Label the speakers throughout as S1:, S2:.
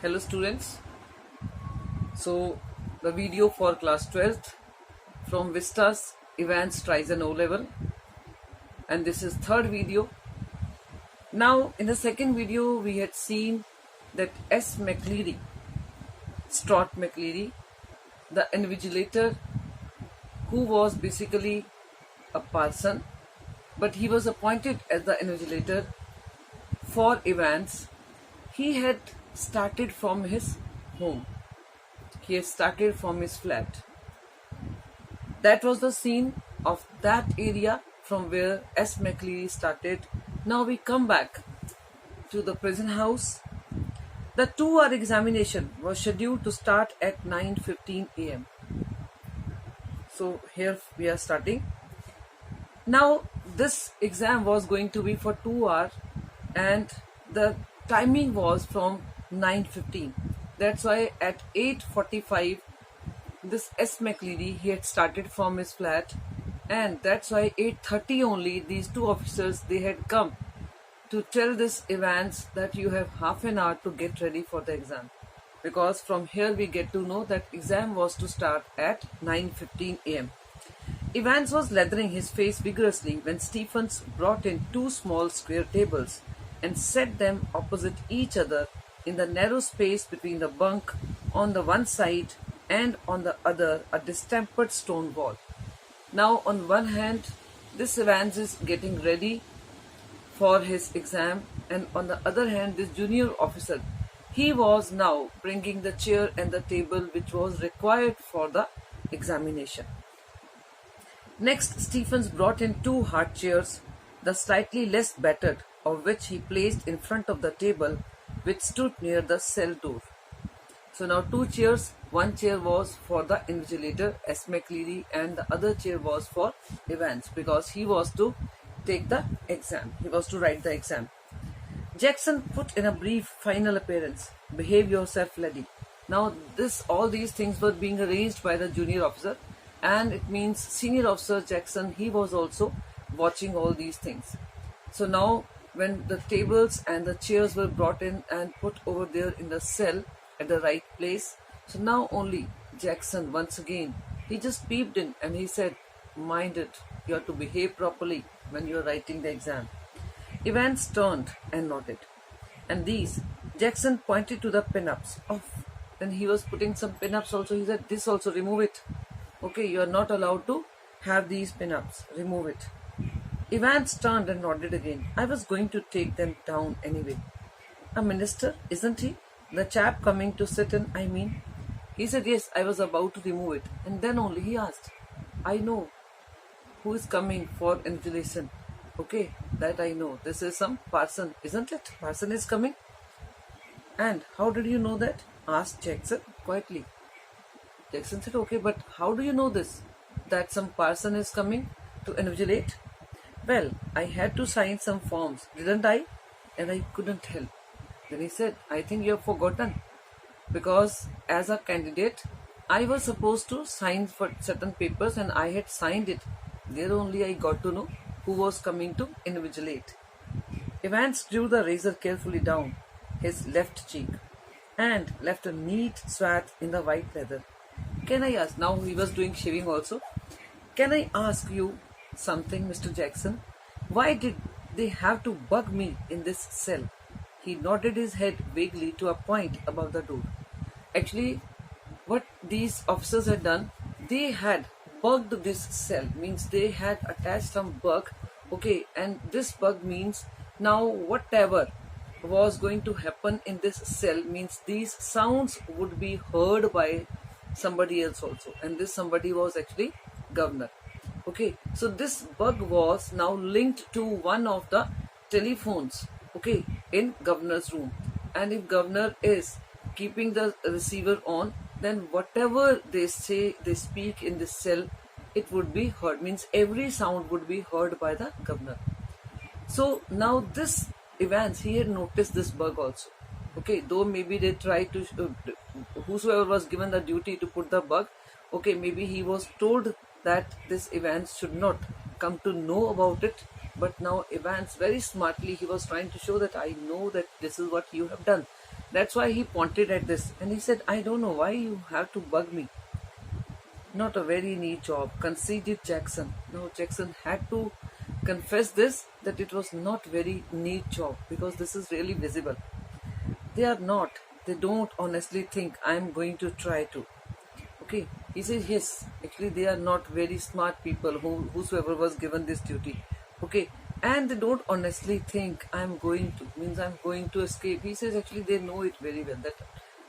S1: Hello students. So the video for class 12th from Vistas Evans tries an O level, and this is third video. Now in the second video we had seen that Stott McCleary, the invigilator, who was basically a parson, but he was appointed as the invigilator for Evans. He had started from his home. He had started from his flat. That was the scene of that area from where McCleary started. Now we come back to the prison house. The 2-hour examination was scheduled to start at 9:15 a.m. So here we are starting. Now this exam was going to be for 2 hours and the timing was from 9:15. That's why at 8:45 this McCleary, he had started from his flat, and that's why 8:30 only these two officers, they had come to tell this Evans that you have half an hour to get ready for the exam, because from here we get to know that exam was to start at 9:15 a.m. Evans was lathering his face vigorously when Stephens brought in two small square tables and set them opposite each other in the narrow space between the bunk on the one side and on the other a distempered stone wall. Now on one hand this Evans is getting ready for his exam, and on the other hand this junior officer, he was now bringing the chair and the table which was required for the examination. Next, Stephens brought in two hard chairs, the slightly less battered of which he placed in front of the table which stood near the cell door. So now two chairs, one chair was for the invigilator McCleary and the other chair was for Evans, because he was to take the exam, he was to write the exam. Jackson put in a brief final appearance. Behave yourself, laddie. Now all these things were being arranged by the junior officer, and it means senior officer Jackson, he was also watching all these things. So now when the tables and the chairs were brought in and put over there in the cell at the right place, so now only Jackson, once again, he just peeped in and he said, mind it, you have to behave properly when you are writing the exam. Evans turned and nodded. And these, Jackson pointed to the pin-ups. Then he was putting some pin-ups also. He said, this also, remove it. Okay, you are not allowed to have these pin-ups. Remove it. Evans turned and nodded again. I was going to take them down anyway. A minister, isn't he? The chap coming to sit in, I mean. He said, yes, I was about to remove it. And then only he asked, I know who is coming for invigilation. Okay, that I know. This is some parson, isn't it? Parson is coming. And how did you know that? Asked Jackson quietly. Jackson said, okay, but how do you know this? That some parson is coming to invigilate? Well, I had to sign some forms, didn't I? And I couldn't help. Then he said, I think you have forgotten. Because as a candidate, I was supposed to sign for certain papers and I had signed it. There only I got to know who was coming to invigilate. Evans drew the razor carefully down his left cheek and left a neat swath in the white leather. Can I ask, now he was doing shaving also, can I ask you something, Mr. Jackson? Why did they have to bug me in this cell? He nodded his head vaguely to a point above the door. Actually, what these officers had done, they had bugged this cell, means they had attached some bug. Okay, and this bug means now whatever was going to happen in this cell, means these sounds would be heard by somebody else also, and this somebody was actually governor. Okay, so this bug was now linked to one of the telephones, okay, in governor's room, and if governor is keeping the receiver on, then whatever they say, they speak in this cell, it would be heard, means every sound would be heard by the governor. So now this Evans, he had noticed this bug also. Okay, though maybe they tried to, whosoever was given the duty to put the bug, okay, maybe he was told that this Evans should not come to know about it, but now Evans very smartly, he was trying to show that I know that this is what you have done. That's why he pointed at this and he said, I don't know why you have to bug me. Not a very neat job, conceded Jackson. No, Jackson had to confess this, that it was not very neat job, because this is really visible. They are not. They don't honestly think I am going to try to. Okay. He says, yes, actually they are not very smart people whosoever was given this duty. Okay. And they don't honestly think I'm going to escape. He says actually they know it very well that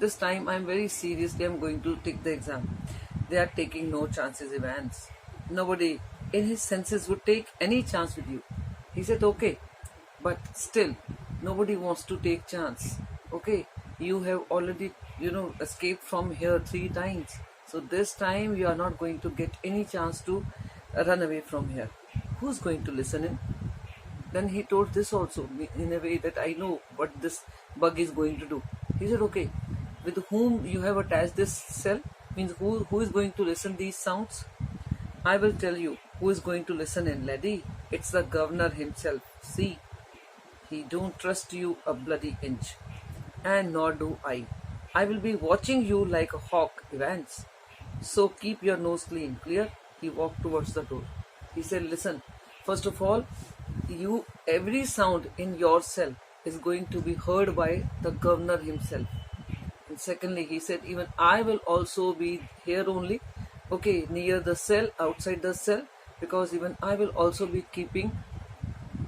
S1: this time I'm very seriously I'm going to take the exam. They are taking no chances, Evans. Nobody in his senses would take any chance with you. He said, okay, but still, nobody wants to take chance. Okay, you have already, escaped from here 3 times. So this time you are not going to get any chance to run away from here. Who's going to listen in? Then he told this also in a way that I know what this bug is going to do. He said, okay, with whom you have attached this cell, means who is going to listen these sounds? I will tell you who is going to listen in, lady. It's the governor himself. See, he don't trust you a bloody inch. And nor do I. I will be watching you like a hawk, Evans. So keep your nose clean, clear? He walked towards the door. He said, listen, first of all, every sound in your cell is going to be heard by the governor himself. And secondly, he said, even I will also be here only, okay, near the cell, outside the cell, because even I will also be keeping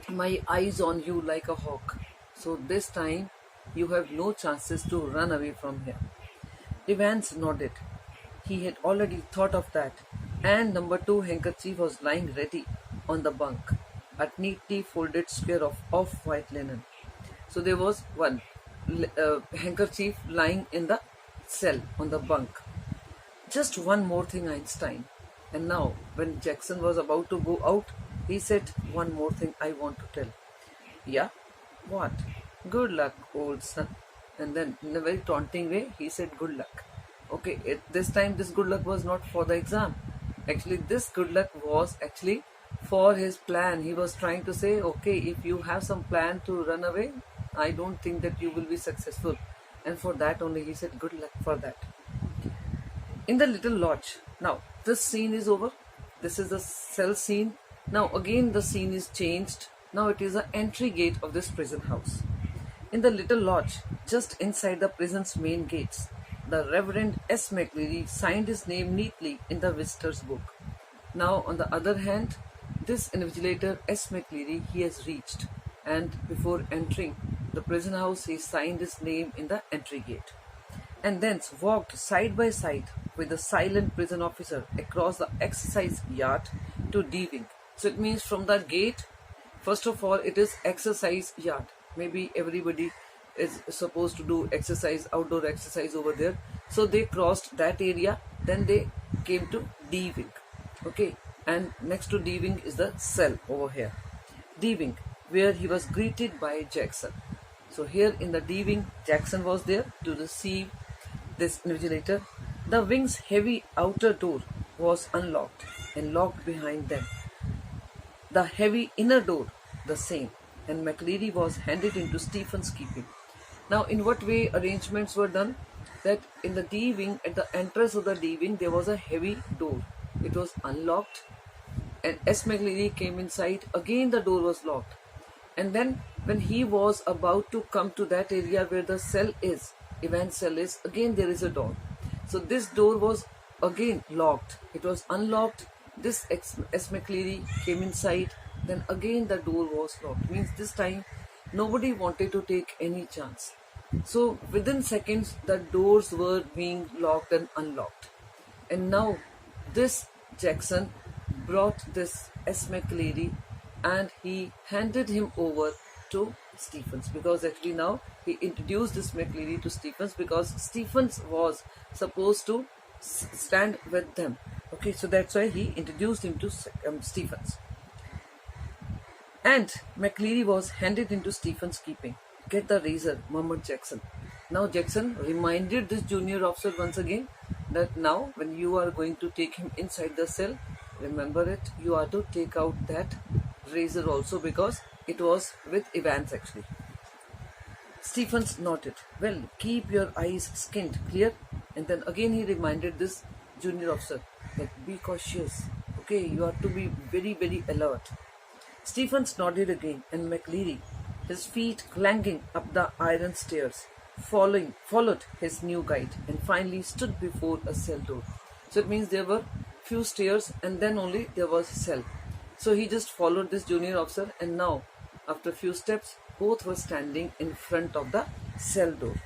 S1: my eyes on you like a hawk. So this time, you have no chances to run away from here. Evans nodded. He had already thought of that. And number 2 handkerchief was lying ready on the bunk, a neatly folded square of off-white linen. So there was one handkerchief lying in the cell on the bunk. Just one more thing, Einstein. And now, when Jackson was about to go out, he said, one more thing I want to tell. Yeah? What? Good luck, old son. And then, in a very taunting way, he said, good luck. Okay, this time this good luck was not for the exam. Actually, this good luck was actually for his plan. He was trying to say, okay, if you have some plan to run away, I don't think that you will be successful. And for that only, he said, good luck for that. In the little lodge. Now, this scene is over. This is the cell scene. Now, again, the scene is changed. Now, it is the entry gate of this prison house. In the little lodge, just inside the prison's main gates, the Reverend S. McCleary signed his name neatly in the visitor's book. Now, on the other hand, this invigilator S. McCleary, he has reached, and before entering the prison house, he signed his name in the entry gate, and thence walked side by side with the silent prison officer across the exercise yard to D wing. So it means from the gate, first of all, it is exercise yard. Maybe everybody is supposed to do exercise, outdoor exercise over there. So they crossed that area, then they came to D wing. Okay, and next to D wing is the cell over here. D wing, where he was greeted by Jackson. So here in the D wing, Jackson was there to receive this invigilator. The wing's heavy outer door was unlocked and locked behind them. The heavy inner door, the same, and McCleary was handed into Stephen's keeping. Now, in what way arrangements were done? That in the D wing, at the entrance of the D wing, there was a heavy door. It was unlocked, and S. McCleary came inside. Again, the door was locked. And then, when he was about to come to that area where the cell is, Evans' cell is, again there is a door. So this door was again locked. It was unlocked. This S. McCleary came inside. Then again the door was locked. Means this time nobody wanted to take any chance. So within seconds the doors were being locked and unlocked. And now this Jackson brought this S. McCleary and he handed him over to Stephens, because actually now he introduced this McCleary to Stephens because Stephens was supposed to stand with them. Okay, so that's why he introduced him to Stephens. And McCleary was handed into Stephens' keeping. Get the razor, murmured Jackson. Now Jackson reminded this junior officer once again that now when you are going to take him inside the cell, remember it, you are to take out that razor also, because it was with Evans actually. Stephens nodded. Well, keep your eyes skinned clear. And then again he reminded this junior officer that be cautious. Okay, you have to be very, very alert. Stephens nodded again, and McCleary, his feet clanging up the iron stairs, followed his new guide and finally stood before a cell door. So it means there were few stairs and then only there was a cell. So he just followed this junior officer, and now after a few steps both were standing in front of the cell door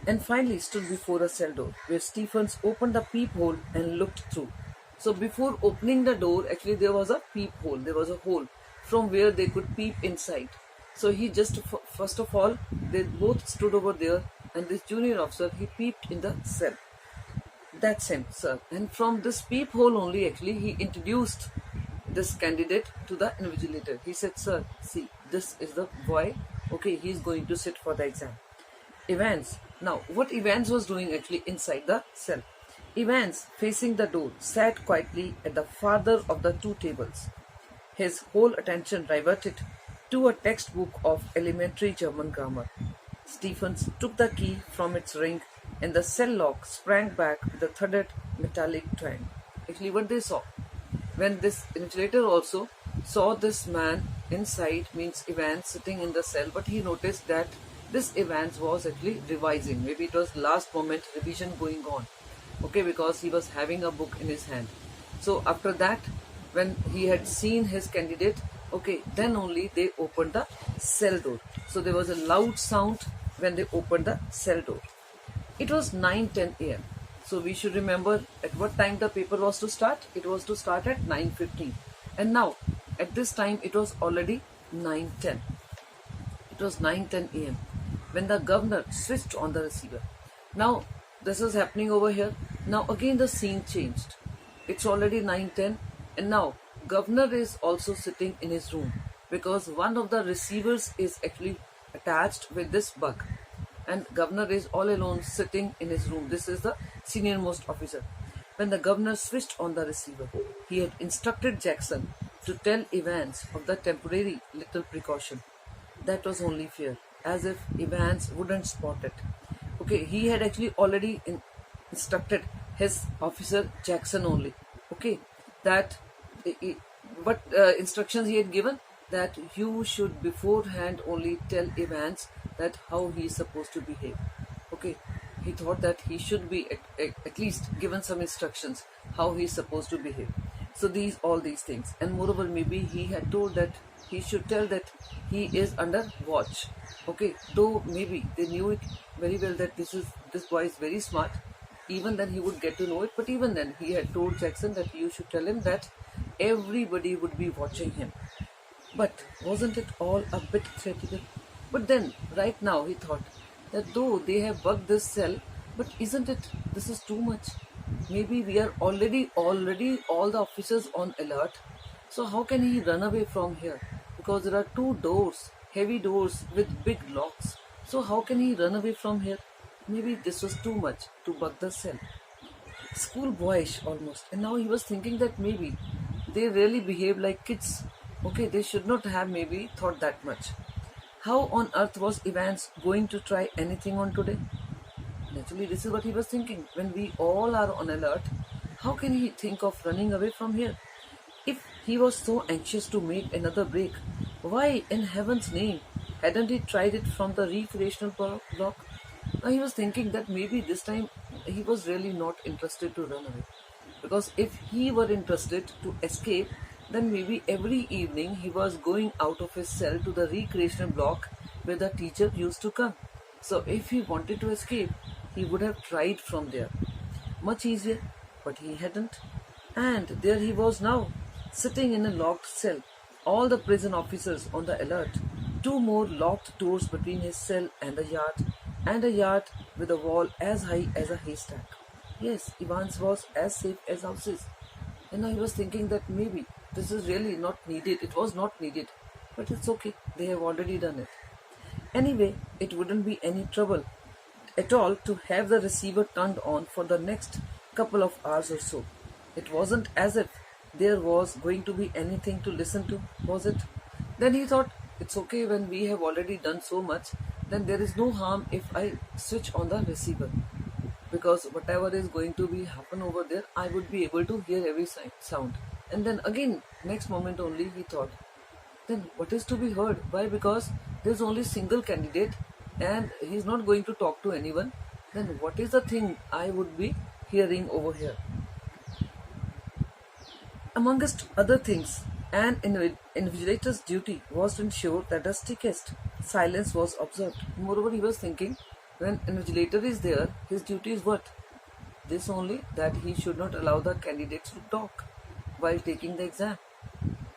S1: and finally stood before a cell door where Stephens opened the peephole and looked through. So before opening the door, actually there was a peephole, there was a hole from where they could peep inside. So he just, first of all, they both stood over there, and this junior officer, he peeped in the cell. That's him, sir. And from this peephole only, actually, he introduced this candidate to the invigilator. He said, sir, see, this is the boy. Okay, he's going to sit for the exam. Evans. Now, what Evans was doing actually inside the cell? Evans, facing the door, sat quietly at the farther of the two tables. His whole attention diverted to a textbook of elementary German grammar. Stephens took the key from its ring, and the cell lock sprang back with a thudded metallic twang. Actually, what they saw, when this invigilator also saw this man inside, means Evans sitting in the cell, but he noticed that this Evans was actually revising. Maybe it was last moment revision going on. Okay, because he was having a book in his hand. So after that, when he had seen his candidate, okay, then only they opened the cell door. So there was a loud sound when they opened the cell door. It was 9:10 a.m. So we should remember at what time the paper was to start. It was to start at 9:15. And now, at this time, it was already 9:10. It was 9:10 a.m. when the governor switched on the receiver. Now, this is happening over here. Now again the scene changed. It's already 9:10, and now governor is also sitting in his room because one of the receivers is actually attached with this bug, and governor is all alone sitting in his room. This is the senior most officer. When the governor switched on the receiver, he had instructed Jackson to tell Evans of the temporary little precaution. That was only fair, as if Evans wouldn't spot it. Okay, he had actually already instructed his officer Jackson only. Okay, that what instructions he had given, that you should beforehand only tell Evans that how he is supposed to behave. Okay, he thought that he should be at least given some instructions how he is supposed to behave. So all these things, and moreover, maybe he had told that he should tell that he is under watch. Okay, though maybe they knew it very well that this boy is very smart. Even then he would get to know it, but even then he had told Jackson that you should tell him that everybody would be watching him. But wasn't it all a bit theatrical? But then, right now, he thought that though they have bugged this cell, but isn't it, this is too much. Maybe we are already all the officers on alert. So how can he run away from here? Because there are two doors, heavy doors with big locks. So how can he run away from here? Maybe this was too much to bug the cell. Schoolboyish almost. And now he was thinking that maybe they really behave like kids. Okay, they should not have maybe thought that much. How on earth was Evans going to try anything on today? Naturally, this is what he was thinking. When we all are on alert, how can he think of running away from here? If he was so anxious to make another break, why in heaven's name hadn't he tried it from the recreational block? Now he was thinking that maybe this time he was really not interested to run away. Because if he were interested to escape, then maybe every evening he was going out of his cell to the recreational block where the teacher used to come. So if he wanted to escape, he would have tried from there. Much easier, but he hadn't. And there he was now, sitting in a locked cell, all the prison officers on the alert, two more locked doors between his cell and a yard with a wall as high as a haystack. Yes, Evans was as safe as houses. And now he was thinking that maybe this is really not needed. It was not needed. But it's okay. They have already done it. Anyway, it wouldn't be any trouble at all to have the receiver turned on for the next couple of hours or so. It wasn't as if there was going to be anything to listen to, was it? Then he thought, it's okay when we have already done so much. then there is no harm if I switch on the receiver, because whatever is going to be happen over there, I would be able to hear every sound. And then again, next moment only he thought, then what is to be heard? Why? Because there's only single candidate and he's not going to talk to anyone. Then what is the thing I would be hearing over here? Amongst other things, an invigilator's duty was to ensure that the strictest silence was observed. Moreover, he was thinking, when invigilator is there, his duty is what? This only, that he should not allow the candidates to talk while taking the exam.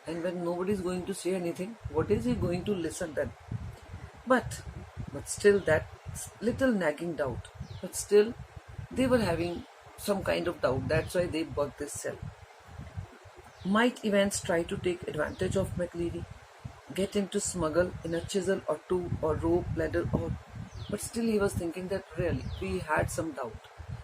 S1: And when nobody is going to say anything, what is he going to listen then? But still that little nagging doubt. But still, they were having some kind of doubt. That's why they bugged this cell. Might Evans try to take advantage of McCleary, get him to smuggle in a chisel or two, or rope, ladder, or... But still he was thinking that really, we had some doubt.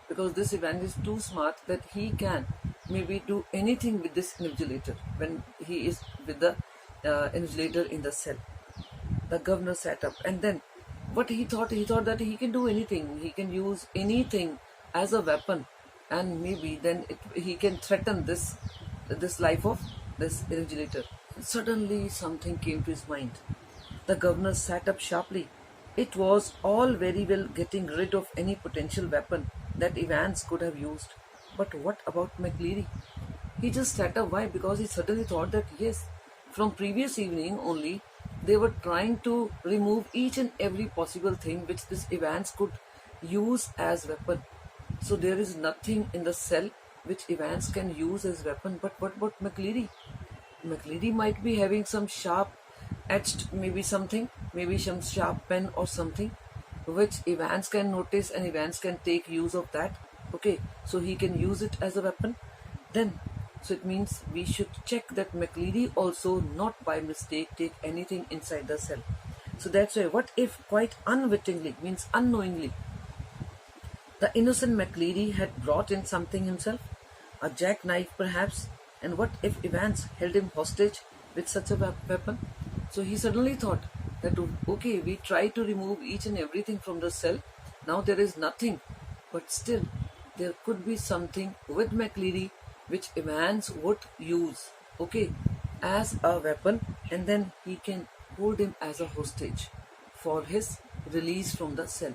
S1: Because this Evans is too smart that he can maybe do anything with this invigilator when he is with the invigilator in the cell. The governor sat up, and then what he thought that he can do anything. He can use anything as a weapon, and maybe then he can threaten this life of this invigilator. Suddenly something came to his mind. The governor sat up sharply. It was all very well getting rid of any potential weapon that Evans could have used. But what about McCleary? He just sat up. Why? Because he suddenly thought that yes, from previous evening only, they were trying to remove each and every possible thing which this Evans could use as weapon. So there is nothing in the cell which Evans can use as weapon. But what about McCleary? McCleary might be having some sharp etched, maybe something, maybe some sharp pen or something, which Evans can notice and Evans can take use of that. Okay, so he can use it as a weapon. Then, so it means we should check that McCleary also not by mistake take anything inside the cell. So that's why, what if quite unwittingly, means unknowingly, the innocent McCleary had brought in something himself? A jackknife perhaps? And what if Evans held him hostage with such a weapon? So he suddenly thought that okay, we try to remove each and everything from the cell. Now there is nothing. But still, there could be something with McCleary which Evans would use, okay, as a weapon, and then he can hold him as a hostage for his release from the cell.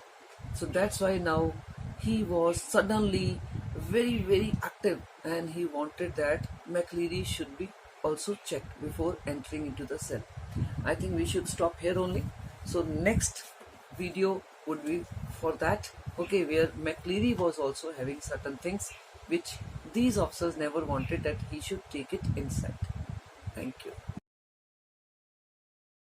S1: So that's why now he was suddenly very, very active, and he wanted that McCleary should be also checked before entering into the cell. I think we should stop here only. So next video would be for that, okay, where McCleary was also having certain things which these officers never wanted that he should take it inside. Thank you.